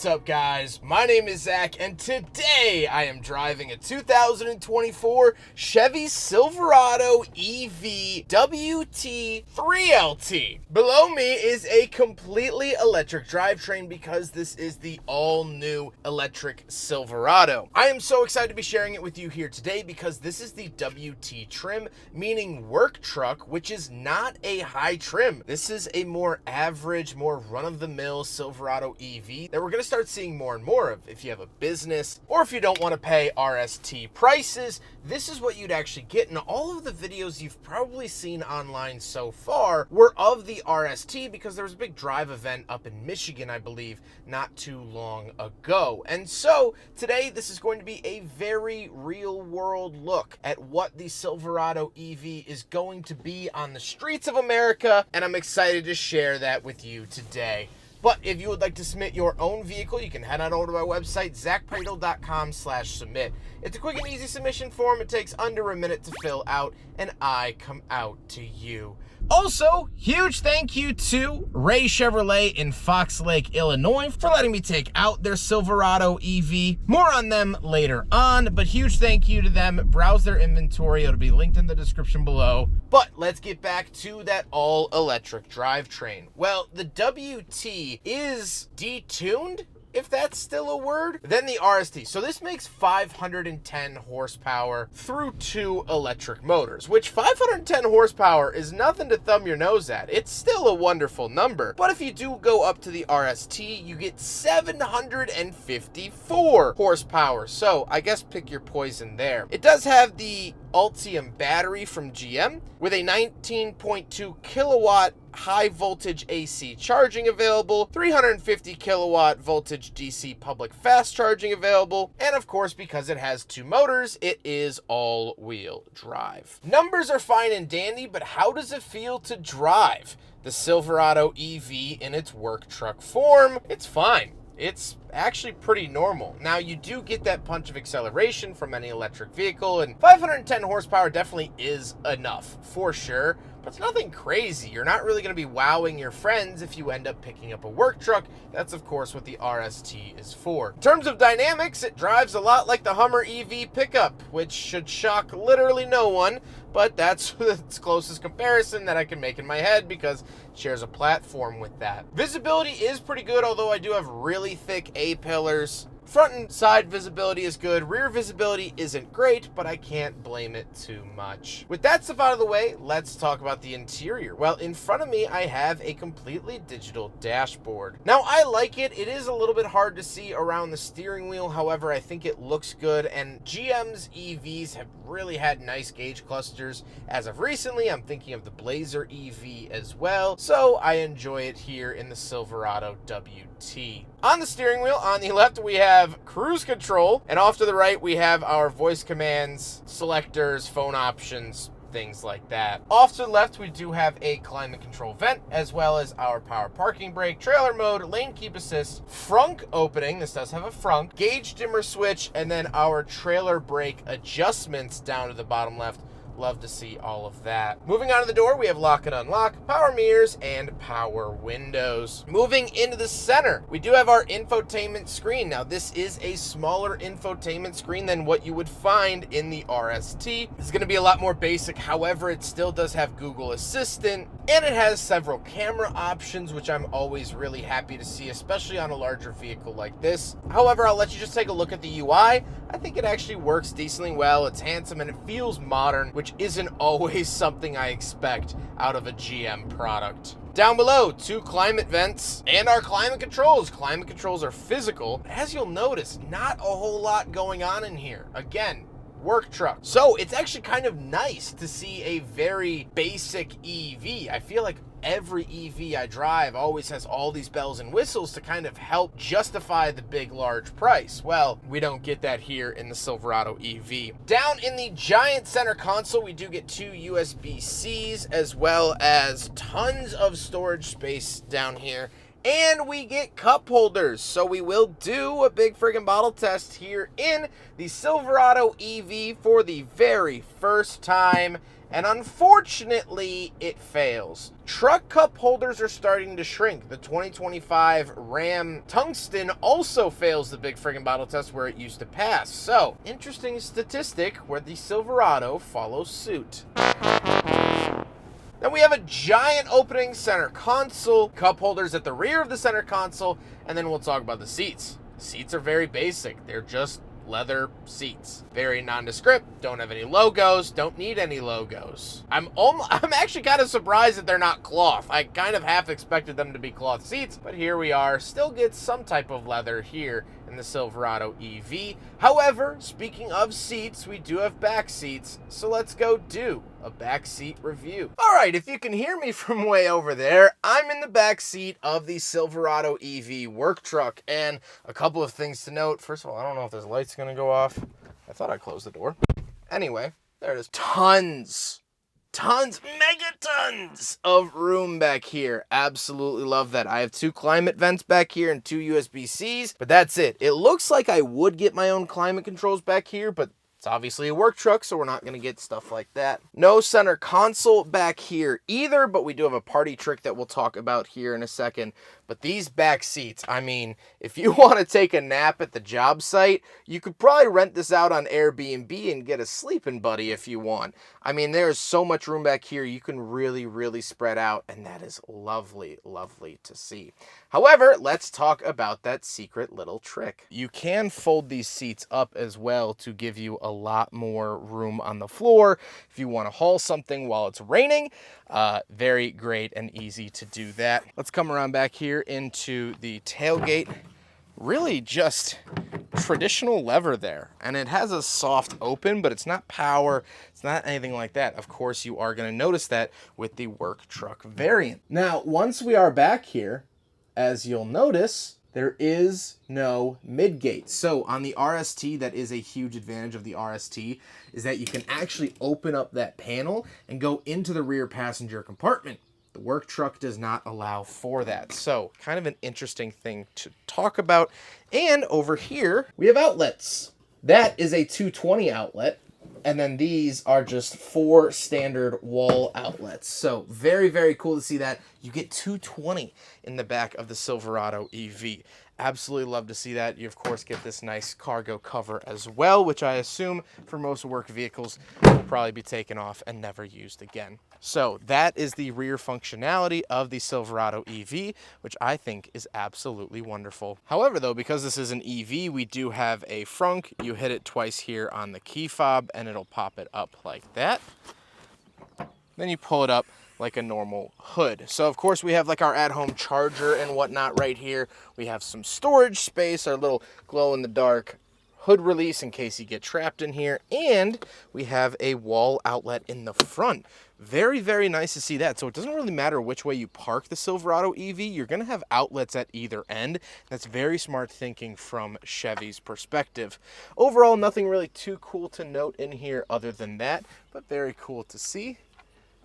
What's up, guys? My name is Zack, and today I am driving a 2024 Chevy Silverado EV WT3LT. Below me is a completely electric drivetrain because this is the all-new electric Silverado. I am so excited to be sharing it with you here today because this is the WT trim, meaning work truck, which is not a high trim. This is a more average, more run-of-the-mill Silverado EV that we're going to start seeing more and more of. If you have a business or if you don't want to pay RST prices, this is what you'd actually get. And all of the videos you've probably seen online so far were of the RST because there was a big drive event up in Michigan, I believe, not too long ago. And so today this is going to be a very real world look at what the Silverado EV is going to be on the streets of America, and I'm excited to share that with you today. But if you would like to submit your own vehicle, you can head on over to my website, zackpraedel.com/submit. It's a quick and easy submission form. It takes under a minute to fill out, and I come out to you. Also, huge thank you to Ray Chevrolet in Fox Lake, Illinois for letting me take out their Silverado EV. More on them later on, but huge thank you to them. Browse their inventory. It'll be linked in the description below. But let's get back to that all-electric drivetrain. Well, the WT is detuned, if that's still a word, then the RST. So this makes 510 horsepower through 2 electric motors, which 510 horsepower is nothing to thumb your nose at. It's still a wonderful number. But if you do go up to the RST, you get 754 horsepower. So I guess pick your poison there. It does have the Ultium battery from GM with a 19.2 kilowatt high voltage AC charging available, 350 kilowatt voltage DC public fast charging available, and of course, because it has 2 motors, it is all-wheel drive. Numbers are fine and dandy, but how does it feel to drive the Silverado EV in its work truck form? It's fine. It's actually pretty normal. Now, you do get that punch of acceleration from any electric vehicle, and 510 horsepower definitely is enough, for sure, but it's nothing crazy. You're not really going to be wowing your friends if you end up picking up a work truck. That's, of course, what the RST is for. In terms of dynamics, it drives a lot like the Hummer EV pickup, which should shock literally no one, but that's its closest comparison that I can make in my head because it shares a platform with that. Visibility is pretty good, although I do have really thick A-pillars. Front and side visibility is good. Rear visibility isn't great, but I can't blame it too much. With that stuff out of the way, let's talk about the interior. Well, in front of me, I have a completely digital dashboard. Now, I like it. It is a little bit hard to see around the steering wheel. However, I think it looks good, and GM's EVs have really had nice gauge clusters. As of recently, I'm thinking of the Blazer EV as well, so I enjoy it here in the Silverado WT. On the steering wheel, on the left, we have cruise control, and off to the right, we have our voice commands, selectors, phone options, things like that. Off to the left, we do have a climate control vent, as well as our power parking brake, trailer mode, lane keep assist, frunk opening, this does have a frunk, gauge dimmer switch, and then our trailer brake adjustments down to the bottom left. Love to see all of that. Moving on to the door, we have lock and unlock, power mirrors, and power windows. Moving into the center, we do have our infotainment screen. Now, this is a smaller infotainment screen than what you would find in the RST. It's going to be a lot more basic. However, it still does have Google Assistant, and it has several camera options, which I'm always really happy to see, especially on a larger vehicle like this. However, I'll let you just take a look at the UI. I think it actually works decently well. It's handsome, and it feels modern, which isn't always something I expect out of a GM product. Down below, 2 climate vents and our climate controls. Climate controls are physical. As you'll notice, not a whole lot going on in here. Again, work truck. So it's actually kind of nice to see a very basic EV. I feel like every EV I drive always has all these bells and whistles to kind of help justify the big, large price. Well, we don't get that here in the Silverado EV. Down in the giant center console, we do get 2 USB-Cs as well as tons of storage space down here And we get cup holders, so we will do a big friggin' bottle test here in the Silverado EV for the very first time, and unfortunately, it fails. Truck cup holders are starting to shrink. The 2025 Ram Tungsten also fails the big friggin' bottle test where it used to pass. So, interesting statistic where the Silverado follows suit. Then we have a giant opening center console, cup holders at the rear of the center console, and then we'll talk about the seats. Seats are very basic. They're just leather seats. Very nondescript, don't have any logos, don't need any logos. I'm actually kind of surprised that they're not cloth. I kind of half expected them to be cloth seats, but here we are. Still get some type of leather here in the Silverado EV. However, speaking of seats, we do have back seats, so let's go do a back seat review. All right, if you can hear me from way over there, I'm in the back seat of the Silverado EV work truck, and a couple of things to note. First of all, I don't know if this light's gonna go off. I thought I closed the door. Anyway, there it is. Tons, megatons of room back here. Absolutely love that. I have 2 climate vents back here and 2 USB-Cs, but that's it. It looks like I would get my own climate controls back here, but it's obviously a work truck, so we're not going to get stuff like that. No center console back here either, but we do have a party trick that we'll talk about here in a second. But these back seats, I mean, if you want to take a nap at the job site, you could probably rent this out on Airbnb and get a sleeping buddy if you want. I mean, there is so much room back here. You can really, really spread out, and that is lovely, lovely to see. However, let's talk about that secret little trick. You can fold these seats up as well to give you a lot more room on the floor if you want to haul something while it's raining. Very great and easy to do that. Let's come around back here into the tailgate. Really just traditional lever there, and it has a soft open, but it's not power, it's not anything like that. Of course, you are going to notice that with the work truck variant. Now, once we are back here, as you'll notice, there is no midgate. So on the RST, that is a huge advantage of the RST, is that you can actually open up that panel and go into the rear passenger compartment. The work truck does not allow for that. So kind of an interesting thing to talk about. And over here, we have outlets. That is a 220 outlet. And then these are just 4 standard wall outlets. So very, very cool to see that. You get 220 in the back of the Silverado EV. Absolutely love to see that. You, of course, get this nice cargo cover as well, which I assume for most work vehicles will probably be taken off and never used again. So that is the rear functionality of the Silverado EV, which I think is absolutely wonderful. However, though, because this is an EV, we do have a frunk. You hit it twice here on the key fob, and it'll pop it up like that. Then you pull it up like a normal hood. So of course we have like our at-home charger and whatnot right here. We have some storage space, our little glow-in-the-dark hood release in case you get trapped in here, and we have a wall outlet in the front. Very, very nice to see that. So it doesn't really matter which way you park the Silverado EV, you're gonna have outlets at either end. That's very smart thinking from Chevy's perspective. Overall, nothing really too cool to note in here other than that, but very cool to see.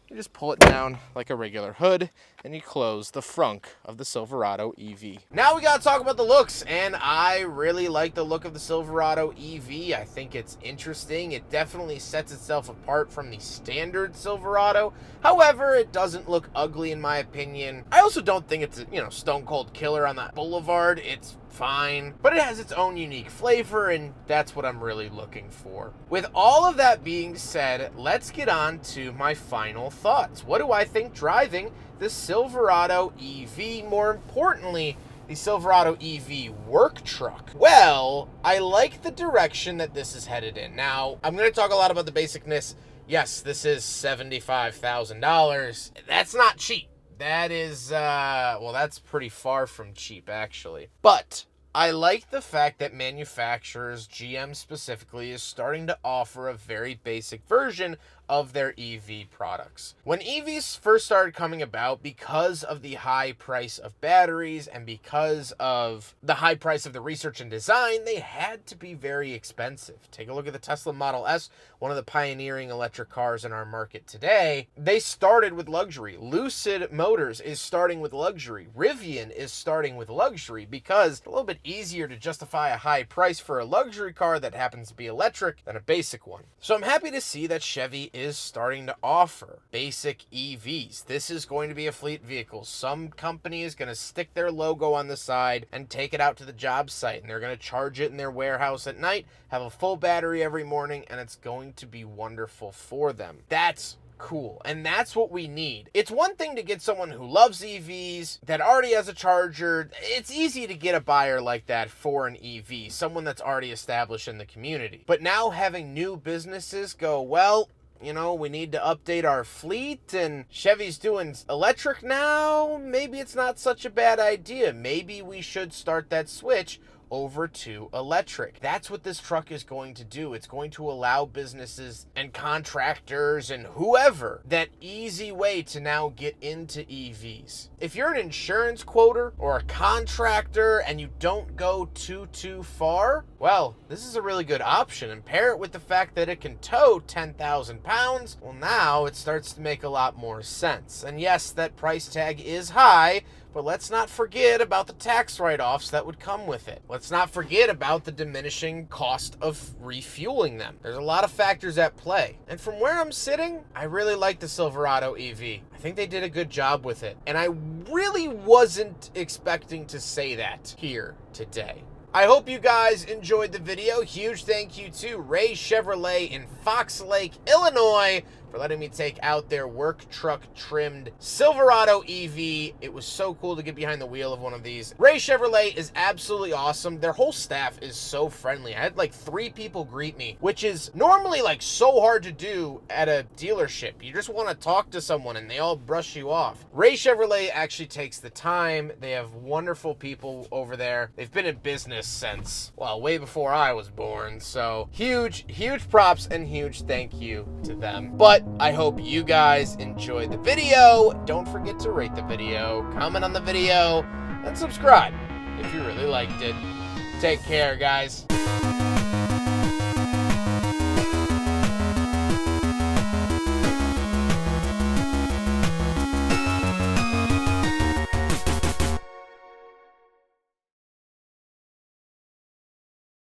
You just pull it down like a regular hood, and you close the frunk of the Silverado EV. Now we gotta talk about the looks, and I really like the look of the Silverado EV. I think it's interesting. It definitely sets itself apart from the standard Silverado. However, it doesn't look ugly in my opinion. I also don't think it's a, stone cold killer on that boulevard. It's fine, but it has its own unique flavor, and that's what I'm really looking for. With all of that being said, let's get on to my final thoughts. What do I think driving the Silverado EV? More importantly, the Silverado EV work truck. Well, I like the direction that this is headed in. Now, I'm going to talk a lot about the basicness. Yes, this is $75,000. That's not cheap. That is, well, that's pretty far from cheap, actually. But I like the fact that manufacturers, GM specifically, is starting to offer a very basic version of their EV products. When EVs first started coming about, because of the high price of batteries and because of the high price of the research and design, they had to be very expensive. Take a look at the Tesla Model S, one of the pioneering electric cars in our market today. They started with luxury. Lucid Motors is starting with luxury. Rivian is starting with luxury because it's a little bit easier to justify a high price for a luxury car that happens to be electric than a basic one. So I'm happy to see that Chevy is starting to offer basic EVs. This is going to be a fleet vehicle. Some company is going to stick their logo on the side and take it out to the job site, and they're going to charge it in their warehouse at night, have a full battery every morning, and it's going to be wonderful for them. That's cool, and that's what we need. It's one thing to get someone who loves EVs that already has a charger. It's easy to get a buyer like that for an EV, someone that's already established in the community. But now having new businesses go, well, you know, we need to update our fleet, and Chevy's doing electric now. Maybe it's not such a bad idea. Maybe we should start that switch over to electric. That's what this truck is going to do. It's going to allow businesses and contractors and whoever that easy way to now get into EVs. If you're an insurance quoter or a contractor and you don't go too far, well, this is a really good option. And pair it with the fact that it can tow 10,000 pounds, well, now it starts to make a lot more sense. And yes, that price tag is high, but let's not forget about the tax write-offs that would come with it. Let's not forget about the diminishing cost of refueling them. There's a lot of factors at play. And from where I'm sitting, I really like the Silverado EV. I think they did a good job with it. And I really wasn't expecting to say that here today. I hope you guys enjoyed the video. Huge thank you to Ray Chevrolet in Fox Lake, Illinois, for letting me take out their work truck trimmed Silverado EV. It was so cool to get behind the wheel of one of these. Ray Chevrolet is absolutely awesome. Their whole staff is so friendly. I had like 3 people greet me, which is normally like so hard to do at a dealership. You just want to talk to someone and they all brush you off. Ray Chevrolet actually takes the time. They have wonderful people over there. They've been in business since, well, way before I was born. So huge props and huge thank you to them. But I hope you guys enjoyed the video. Don't forget to rate the video, comment on the video, and subscribe if you really liked it. Take care, guys.